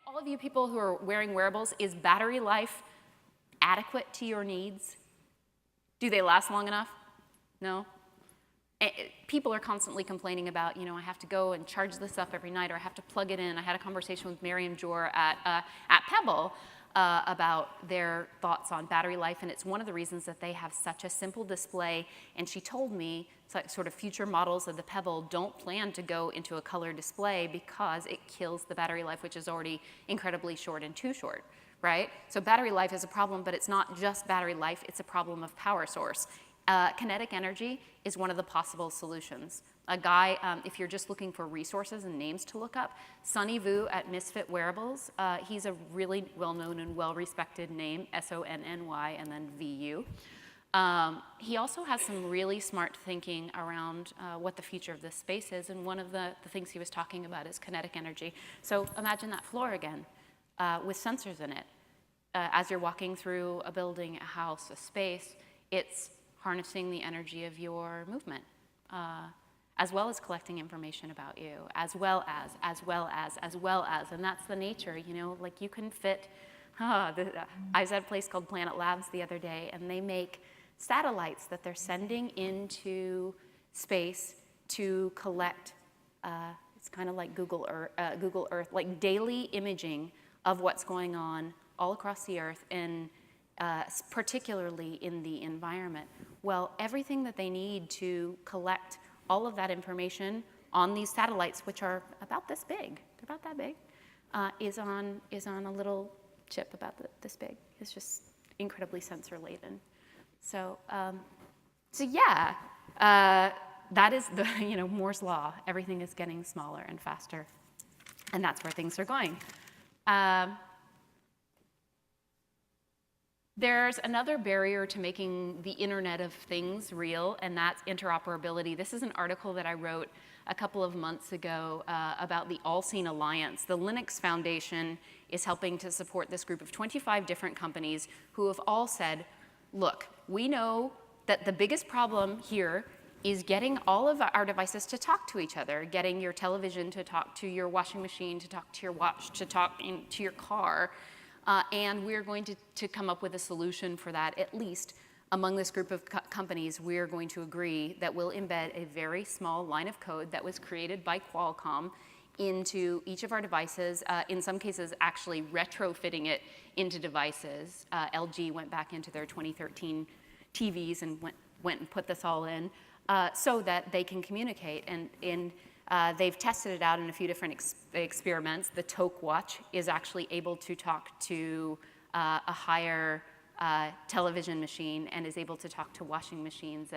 all of you people who are wearing wearables, is battery life adequate to your needs? Do they last long enough? No? People are constantly complaining about, I have to go and charge this up every night, or I have to plug it in. I had a conversation with Miriam Jor at Pebble about their thoughts on battery life, and it's one of the reasons that they have such a simple display. And she told me sort of future models of the Pebble don't plan to go into a color display because it kills the battery life, which is already incredibly short and too short, right? So battery life is a problem, but it's not just battery life, it's a problem of power source. Kinetic energy is one of the possible solutions. A guy, if you're just looking for resources and names to look up, Sonny Vu at Misfit Wearables, he's a really well-known and well-respected name, S-O-N-N-Y and then V-U. He also has some really smart thinking around what the future of this space is, and one of the things he was talking about is kinetic energy. So imagine that floor again with sensors in it. As you're walking through a building, a house, a space, it's harnessing the energy of your movement, as well as collecting information about you, as well as, and that's the nature, like you can fit, I was at a place called Planet Labs the other day, and they make satellites that they're sending into space to collect, it's kind of like Google Earth, like daily imaging of what's going on all across the Earth, and particularly in the environment. Well, everything that they need to collect all of that information on these satellites, which are about this big, they're about that big, is on a little chip about this big. It's just incredibly sensor-laden. So, yeah, that is the Moore's law. Everything is getting smaller and faster, and that's where things are going. There's another barrier to making the Internet of Things real, and that's interoperability. This is an article that I wrote a couple of months ago about the All-Seen Alliance. The Linux Foundation is helping to support this group of 25 different companies who have all said, look, we know that the biggest problem here is getting all of our devices to talk to each other, getting your television to talk to your washing machine, to talk to your watch, to talk to your car. And we're going to come up with a solution for that. At least among this group of companies, we're going to agree that we'll embed a very small line of code that was created by Qualcomm into each of our devices, in some cases actually retrofitting it into devices. LG went back into their 2013 TVs and went and put this all in so that they can communicate. And they've tested it out in a few different experiments. The Toke watch is actually able to talk to a higher television machine and is able to talk to washing machines,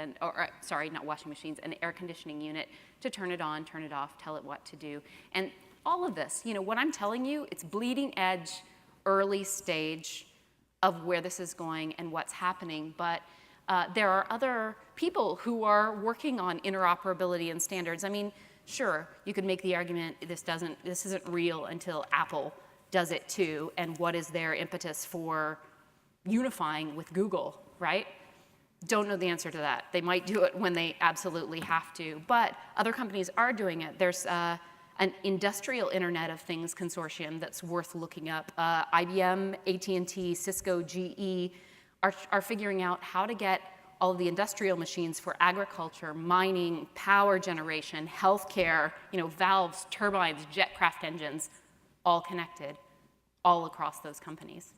sorry, not washing machines, an air conditioning unit to turn it on, turn it off, tell it what to do. And all of this, what I'm telling you, it's bleeding edge, early stage of where this is going and what's happening. But there are other people who are working on interoperability and standards. I mean, sure, you could make the argument this isn't real until Apple does it too, and what is their impetus for unifying with Google, right? Don't know the answer to that. They might do it when they absolutely have to, but other companies are doing it. There's an industrial Internet of Things consortium that's worth looking up. IBM, AT&T, Cisco, GE are figuring out how to get all of the industrial machines for agriculture, mining, power generation, healthcare, valves, turbines, jetcraft engines, all connected, all across those companies.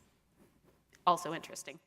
Also interesting.